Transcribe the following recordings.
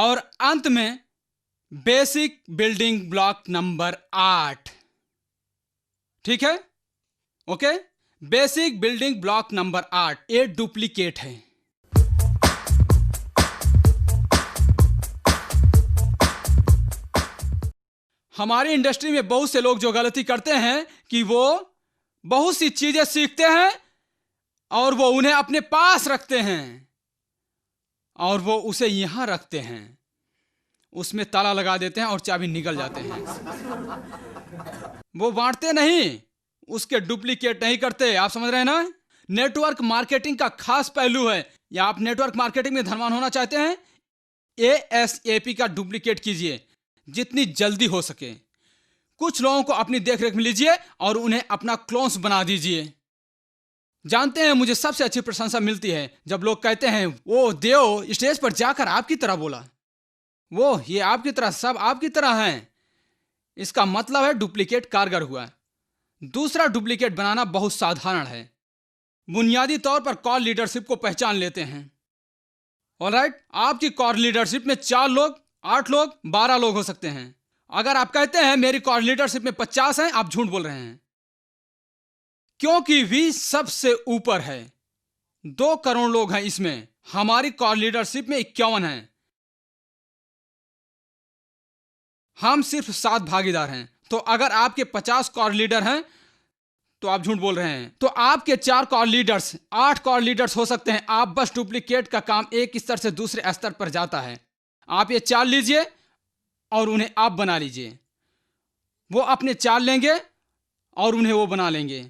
और अंत में बेसिक बिल्डिंग ब्लॉक नंबर 8। ठीक है, okay. Basic building block number 8 ये डुप्लीकेट है। हमारी इंडस्ट्री में बहुत से लोग जो गलती करते हैं कि वो बहुत सी चीजें सीखते हैं और वो उन्हें अपने पास रखते हैं और वो उसे यहां रखते हैं, उसमें ताला लगा देते हैं और चाबी निकल जाते हैं। वो बांटते नहीं, उसके डुप्लीकेट नहीं करते। आप समझ रहे हैं ना? नेटवर्क मार्केटिंग का खास पहलू है। या आप नेटवर्क मार्केटिंग में धनवान होना चाहते हैं, ASAP का डुप्लीकेट कीजिए जितनी जल्दी हो सके। कुछ लोगों को अपनी देखरेख में लीजिए और उन्हें अपना क्लोन्स बना दीजिए। जानते हैं, मुझे सबसे अच्छी प्रशंसा मिलती है जब लोग कहते हैं वो देव स्टेज पर जाकर आपकी तरह बोला, वो ये आपकी तरह, सब आपकी तरह हैं। इसका मतलब है डुप्लीकेट कारगर हुआ। दूसरा डुप्लीकेट बनाना बहुत साधारण है। बुनियादी तौर पर कॉर लीडरशिप को पहचान लेते हैं। ऑलराइट, आपकी कॉर लीडरशिप में 4 लोग, 8 लोग, 12 लोग हो सकते हैं। अगर आप कहते हैं मेरी कॉर लीडरशिप में 50 हैं, आप झूठ बोल रहे हैं, क्योंकि वी सबसे ऊपर है। 2 करोड़ लोग हैं इसमें, हमारी कॉर लीडरशिप में 51 हैं। हम सिर्फ 7 भागीदार हैं। तो अगर आपके 50 कॉर लीडर हैं तो आप झूठ बोल रहे हैं। तो आपके 4 कॉर लीडर्स, 8 कॉर लीडर्स हो सकते हैं। आप बस डुप्लीकेट का काम एक स्तर से दूसरे स्तर पर जाता है। आप ये 4 लीजिए और उन्हें आप बना लीजिए। वो अपने 4 लेंगे और उन्हें वो बना लेंगे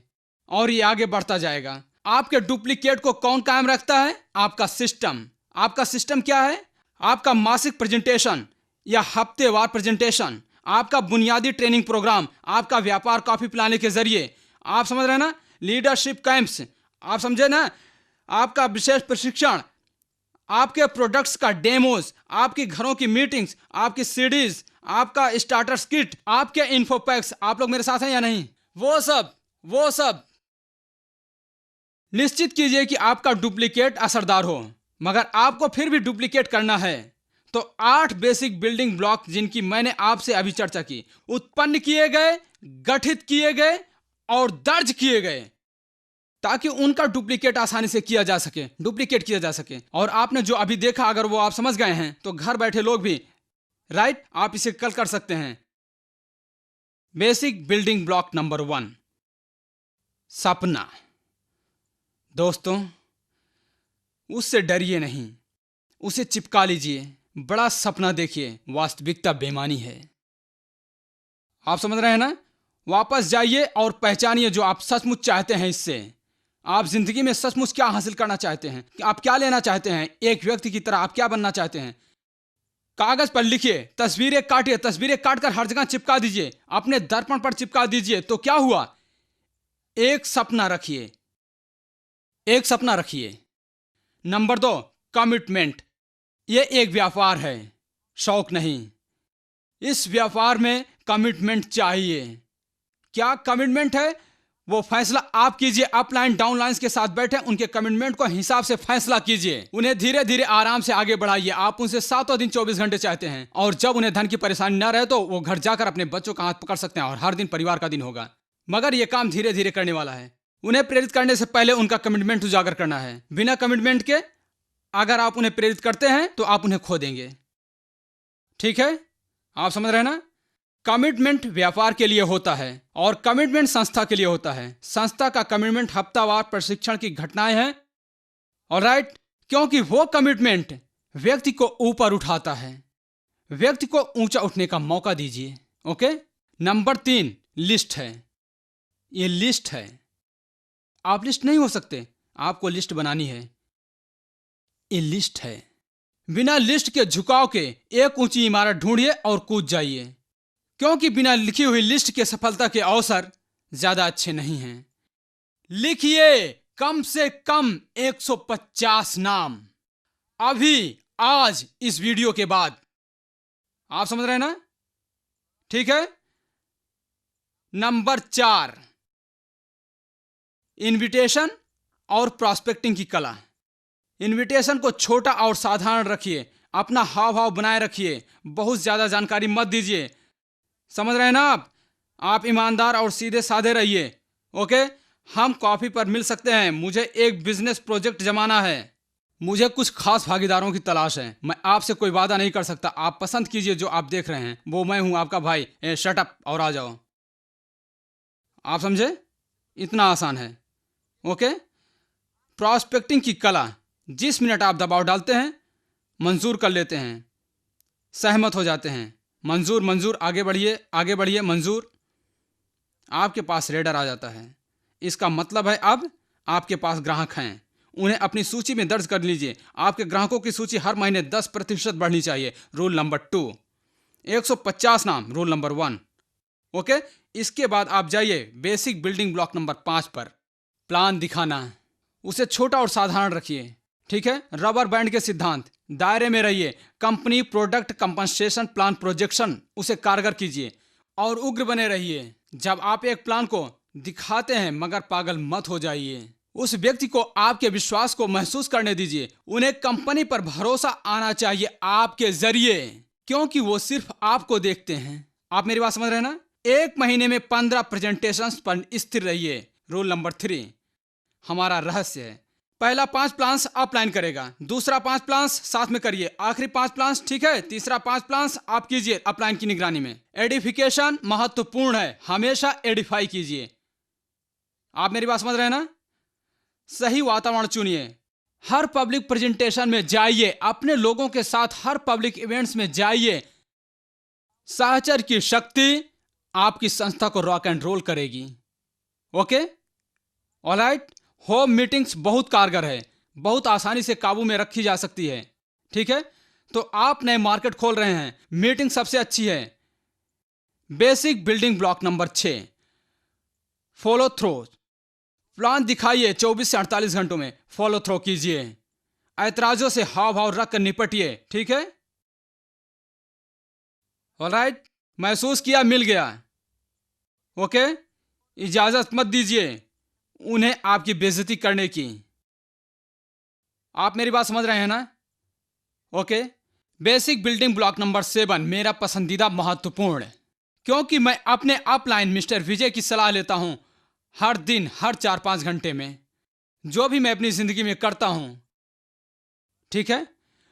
और ये आगे बढ़ता जाएगा। आपके डुप्लीकेट को कौन कायम रखता है? आपका सिस्टम। आपका सिस्टम क्या है? आपका मासिक प्रेजेंटेशन या हफ्तेवार प्रेजेंटेशन, आपका बुनियादी ट्रेनिंग प्रोग्राम, आपका व्यापार कॉफी पिलाने के जरिए, आप समझ रहे हैं ना, लीडरशिप कैंप्स, आप समझे ना, आपका विशेष प्रशिक्षण, आपके प्रोडक्ट्स का डेमोज, आपकी घरों की मीटिंग्स, आपकी सीडीज, आपका स्टार्टर किट, आपके इन्फोपैक्स। आप लोग मेरे साथ हैं या नहीं? वो सब निश्चित कीजिए कि आपका डुप्लीकेट असरदार हो। मगर आपको फिर भी डुप्लीकेट करना है तो 8 बेसिक बिल्डिंग ब्लॉक जिनकी मैंने आपसे अभी चर्चा की, उत्पन्न किए गए, गठित किए गए और दर्ज किए गए ताकि उनका डुप्लीकेट आसानी से किया जा सके, डुप्लीकेट किया जा सके। और आपने जो अभी देखा, अगर वो आप समझ गए हैं तो घर बैठे लोग भी, राइट, आप इसे कल कर सकते हैं। बेसिक बिल्डिंग ब्लॉक नंबर 1, सपना। दोस्तों, उससे डरिए नहीं, उसे चिपका लीजिए। बड़ा सपना देखिए, वास्तविकता बेमानी है। आप समझ रहे हैं ना? वापस जाइए और पहचानिए जो आप सचमुच चाहते हैं। इससे आप जिंदगी में सचमुच क्या हासिल करना चाहते हैं, आप क्या लेना चाहते हैं, एक व्यक्ति की तरह आप क्या बनना चाहते हैं। कागज पर लिखिए, तस्वीरें काटिए, तस्वीरें काटकर हर जगह चिपका दीजिए, अपने दर्पण पर चिपका दीजिए। तो क्या हुआ? एक सपना रखिए, एक सपना रखिए। Number 2, commitment. यह एक व्यापार है, शौक नहीं। इस व्यापार में कमिटमेंट चाहिए। क्या कमिटमेंट है? वो फैसला आप कीजिए। अपलाइन डाउनलाइंस के साथ बैठे उनके कमिटमेंट को हिसाब से फैसला कीजिए। उन्हें धीरे धीरे आराम से आगे बढ़ाइए। आप उनसे 7 दिन 24 घंटे चाहते हैं और जब उन्हें धन की परेशानी न रहे तो वो घर जाकर अपने बच्चों का हाथ पकड़ सकते हैं और हर दिन परिवार का दिन होगा। मगर यह काम धीरे धीरे करने वाला है। उन्हें प्रेरित करने से पहले उनका कमिटमेंट उजागर करना है। बिना कमिटमेंट के अगर आप उन्हें प्रेरित करते हैं तो आप उन्हें खो देंगे। ठीक है, आप समझ रहे हैं ना? कमिटमेंट व्यापार के लिए होता है और कमिटमेंट संस्था के लिए होता है। संस्था का कमिटमेंट हफ्तावार प्रशिक्षण की घटनाएं हैं, ऑलराइट, क्योंकि वो कमिटमेंट व्यक्ति को ऊपर उठाता है। व्यक्ति को ऊंचा उठने का मौका दीजिए। ओके। नंबर 3, लिस्ट है। ये लिस्ट है। आप लिस्ट नहीं हो सकते, आपको लिस्ट बनानी है। ये लिस्ट है। बिना लिस्ट के झुकाव के एक ऊंची इमारत ढूंढिए और कूद जाइए, क्योंकि बिना लिखी हुई लिस्ट के सफलता के अवसर ज्यादा अच्छे नहीं हैं। लिखिए कम से कम 150 नाम अभी, आज, इस वीडियो के बाद। आप समझ रहे हैं ना? ठीक है। नंबर 4, इनविटेशन और प्रॉस्पेक्टिंग की कला। इनविटेशन को छोटा और साधारण रखिए। अपना हाव भाव बनाए रखिए, बहुत ज्यादा जानकारी मत दीजिए। समझ रहे हैं ना आप ईमानदार और सीधे साधे रहिए। ओके, हम कॉफी पर मिल सकते हैं। मुझे एक बिजनेस प्रोजेक्ट जमाना है, मुझे कुछ खास भागीदारों की तलाश है। मैं आपसे कोई वादा नहीं कर सकता। आप पसंद कीजिए जो आप देख रहे हैं, वो मैं हूं आपका भाई। शट अप और आ जाओ। आप समझे? इतना आसान है। ओके, प्रॉस्पेक्टिंग की कला। जिस मिनट आप दबाव डालते हैं, मंजूर कर लेते हैं, सहमत हो जाते हैं, मंजूर मंजूर, आगे बढ़िए आगे बढ़िए, मंजूर, आपके पास रेडर आ जाता है। इसका मतलब है अब आपके पास ग्राहक हैं। उन्हें अपनी सूची में दर्ज कर लीजिए। आपके ग्राहकों की सूची हर महीने 10% बढ़नी चाहिए। Rule number 2। 150 नाम, रूल नंबर 1। ओके, इसके बाद आप जाइए बेसिक बिल्डिंग ब्लॉक नंबर 5 पर। प्लान दिखाना, उसे छोटा और साधारण रखिए। ठीक है, रबर बैंड के सिद्धांत, दायरे में रहिए। Company product compensation plan projection, उसे कारगर कीजिए और उग्र बने रहिए। जब आप एक प्लान को दिखाते हैं, मगर पागल मत हो जाइए। उस व्यक्ति को आपके विश्वास को महसूस करने दीजिए। उन्हें कंपनी पर भरोसा आना चाहिए आपके जरिए, क्योंकि वो सिर्फ आपको देखते हैं। आप मेरी बात समझ रहे हैं ना? एक महीने में 15 प्रेजेंटेशंस पर स्थिर रहिए। रूल नंबर 3 हमारा रहस्य है। पहला 5 प्लान्स अपलाइन करेगा, दूसरा 5 प्लान्स साथ में करिए, आखिरी 5 प्लान्स, ठीक है, तीसरा 5 प्लान्स आप कीजिए अपलाइन की निगरानी में। एडिफिकेशन महत्वपूर्ण है, हमेशा एडिफाई कीजिए। आप मेरी बात समझ रहे हैं ना? सही वातावरण चुनिए। हर पब्लिक प्रेजेंटेशन में जाइए, अपने लोगों के साथ हर पब्लिक इवेंट्स में जाइए। साहचर्य की शक्ति आपकी संस्था को रॉक एंड रोल करेगी। Okay, alright. होम मीटिंग्स बहुत कारगर है, बहुत आसानी से काबू में रखी जा सकती है। ठीक है, तो आप नए मार्केट खोल रहे हैं, मीटिंग सबसे अच्छी है। Basic building block number 6, follow through. Plan दिखाइए, 24 से 48 घंटों में फॉलो थ्रो कीजिए। ऐतराजों से हाव भाव रख कर निपटिए। ठीक है, ऑलराइट। महसूस किया, मिल गया। ओके, इजाजत मत दीजिए उन्हें आपकी बेइज्जती करने की। आप मेरी बात समझ रहे हैं ना? Okay, basic building block number 7 मेरा पसंदीदा महत्वपूर्ण, क्योंकि मैं अपने अपलाइन मिस्टर विजय की सलाह लेता हूं हर दिन, हर 4-5 घंटे में, जो भी मैं अपनी जिंदगी में करता हूं। ठीक है,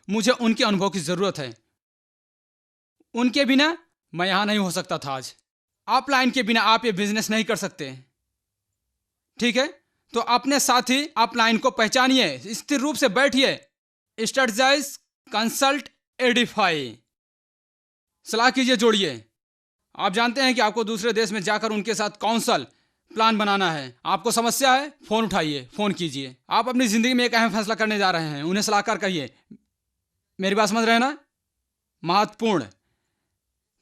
मुझे उनके अनुभव की जरूरत है। उनके बिना मैं यहां नहीं हो सकता था आज। अपलाइन के बिना आप ये बिजनेस नहीं कर सकते। ठीक है, तो अपने साथी अपलाइन को पहचानिए, स्थिर रूप से बैठिए, स्ट्रेटजाइज, कंसल्ट, एडिफाई, सलाह कीजिए, जोड़िए। आप जानते हैं कि आपको दूसरे देश में जाकर उनके साथ काउंसल प्लान बनाना है। आपको समस्या है, फोन उठाइए, फोन कीजिए। आप अपनी जिंदगी में एक अहम फैसला करने जा रहे हैं, उन्हें सलाहकार कहिए। मेरी बात समझ रहे हैं ना? महत्वपूर्ण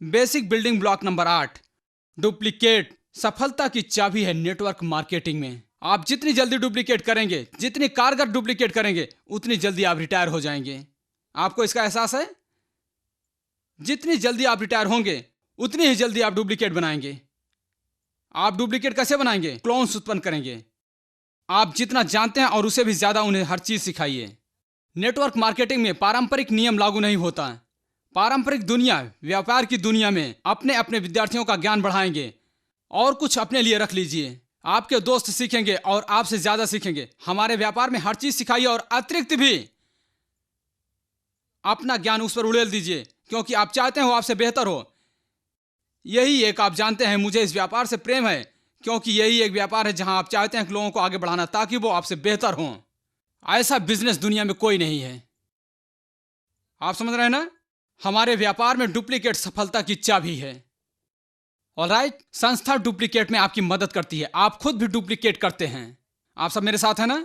basic building block number 8, duplicate. सफलता की चाबी है नेटवर्क मार्केटिंग में। आप जितनी जल्दी डुप्लीकेट करेंगे, जितनी कारगर डुप्लीकेट करेंगे, उतनी जल्दी आप रिटायर हो जाएंगे। आपको इसका एहसास है? जितनी जल्दी आप रिटायर होंगे, उतनी ही जल्दी आप डुप्लीकेट बनाएंगे। आप डुप्लीकेट कैसे बनाएंगे? क्लोन्स उत्पन्न करेंगे। आप जितना जानते हैं और उसे भी ज्यादा उन्हें हर चीज सिखाइए। नेटवर्क मार्केटिंग में पारंपरिक नियम लागू नहीं होता। पारंपरिक दुनिया, व्यापार की दुनिया में अपने अपने विद्यार्थियों का ज्ञान बढ़ाएंगे और कुछ अपने लिए रख लीजिए। आपके दोस्त सीखेंगे और आपसे ज्यादा सीखेंगे। हमारे व्यापार में हर चीज सिखाइए और अतिरिक्त भी अपना ज्ञान उस पर उड़ेल दीजिए, क्योंकि आप चाहते हो आपसे बेहतर हो। यही एक, आप जानते हैं, मुझे इस व्यापार से प्रेम है, क्योंकि यही एक व्यापार है जहां आप चाहते हैं कि लोगों को आगे बढ़ाना ताकि वो आपसे बेहतर हों। ऐसा बिजनेस दुनिया में कोई नहीं है। आप समझ रहे हैं ना? हमारे व्यापार में डुप्लीकेट सफलता की चाबी है। ऑलराइट, संस्था डुप्लीकेट में आपकी मदद करती है, आप खुद भी डुप्लीकेट करते हैं। आप सब मेरे साथ हैं ना?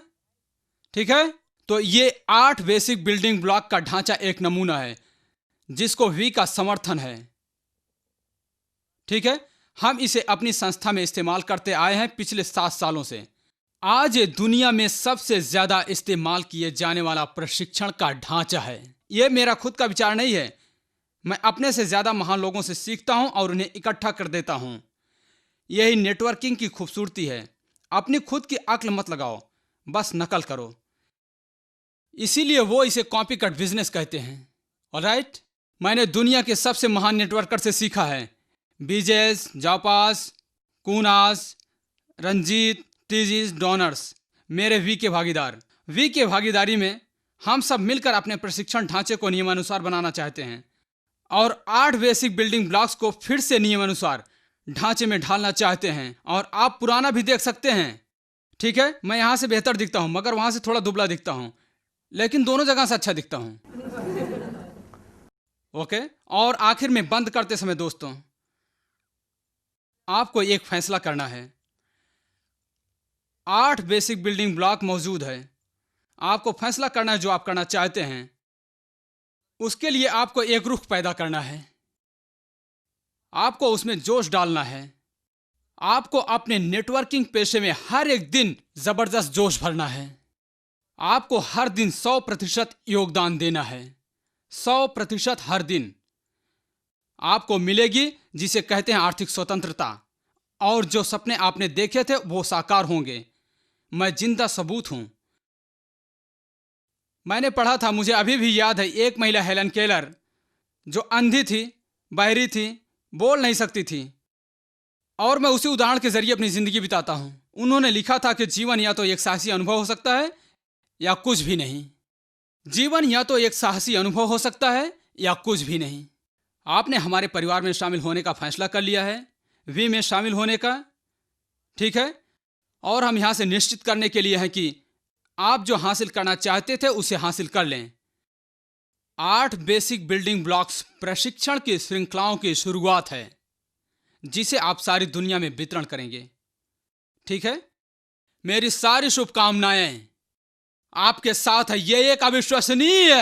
ठीक है, तो ये 8 बेसिक बिल्डिंग ब्लॉक का ढांचा एक नमूना है जिसको वी का समर्थन है। ठीक है, हम इसे अपनी संस्था में इस्तेमाल करते आए हैं पिछले 7 सालों से। आज ये दुनिया में सबसे ज्यादा इस्तेमाल किए जाने वाला प्रशिक्षण का ढांचा है। यह मेरा खुद का विचार नहीं है, मैं अपने से ज्यादा महान लोगों से सीखता हूं और उन्हें इकट्ठा कर देता हूं। यही नेटवर्किंग की खूबसूरती है। अपनी खुद की अक्ल मत लगाओ, बस नकल करो। इसीलिए वो इसे कॉपी कट बिजनेस कहते हैं। ऑलराइट, मैंने दुनिया के सबसे महान नेटवर्कर से सीखा है। बीजेस, जापास, कूनास, रंजीत, टीजीस, डोनर्स, मेरे वी के भागीदार। वी के भागीदारी में हम सब मिलकर अपने प्रशिक्षण ढांचे को नियमानुसार बनाना चाहते हैं और 8 बेसिक बिल्डिंग ब्लॉक्स को फिर से नियमानुसार ढांचे में ढालना चाहते हैं। और आप पुराना भी देख सकते हैं, ठीक है। मैं यहाँ से बेहतर दिखता हूँ मगर वहाँ से थोड़ा दुबला दिखता हूँ, लेकिन दोनों जगह से अच्छा दिखता हूँ। ओके, और आखिर में बंद करते समय दोस्तों, आपको एक फैसला करना है। 8 बेसिक बिल्डिंग ब्लॉक मौजूद है, आपको फैसला करना है जो आप करना चाहते हैं। उसके लिए आपको एक रुख पैदा करना है, आपको उसमें जोश डालना है, आपको अपने नेटवर्किंग पेशे में हर एक दिन जबरदस्त जोश भरना है। आपको हर दिन 100% योगदान देना है, 100% हर दिन। आपको मिलेगी जिसे कहते हैं आर्थिक स्वतंत्रता, और जो सपने आपने देखे थे वो साकार होंगे। मैं जिंदा सबूत हूं। मैंने पढ़ा था, मुझे अभी भी याद है, एक महिला हेलन केलर जो अंधी थी, बहरी थी, बोल नहीं सकती थी, और मैं उसी उदाहरण के जरिए अपनी जिंदगी बिताता हूं। उन्होंने लिखा था कि जीवन या तो एक साहसी अनुभव हो सकता है या कुछ भी नहीं। जीवन या तो एक साहसी अनुभव हो सकता है या कुछ भी नहीं। आपने हमारे परिवार में शामिल होने का फैसला कर लिया है, वी में शामिल होने का, ठीक है। और हम यहां से निश्चित करने के लिए हैं कि आप जो हासिल करना चाहते थे उसे हासिल कर लें। 8 बेसिक बिल्डिंग ब्लॉक्स प्रशिक्षण की श्रृंखलाओं की शुरुआत है जिसे आप सारी दुनिया में वितरण करेंगे, ठीक है। मेरी सारी शुभकामनाएं आपके साथ है। यह एक अविश्वसनीय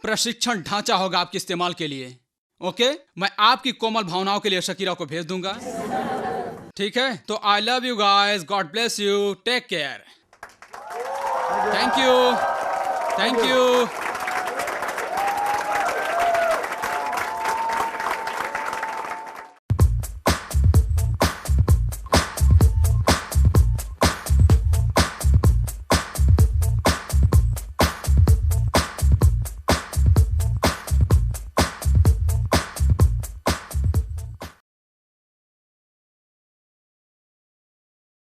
प्रशिक्षण ढांचा होगा आपके इस्तेमाल के लिए। ओके, मैं आपकी कोमल भावनाओं के लिए शकीरा को भेज दूंगा, ठीक है। तो I love you guys, God bless you, take care, thank you, thank you.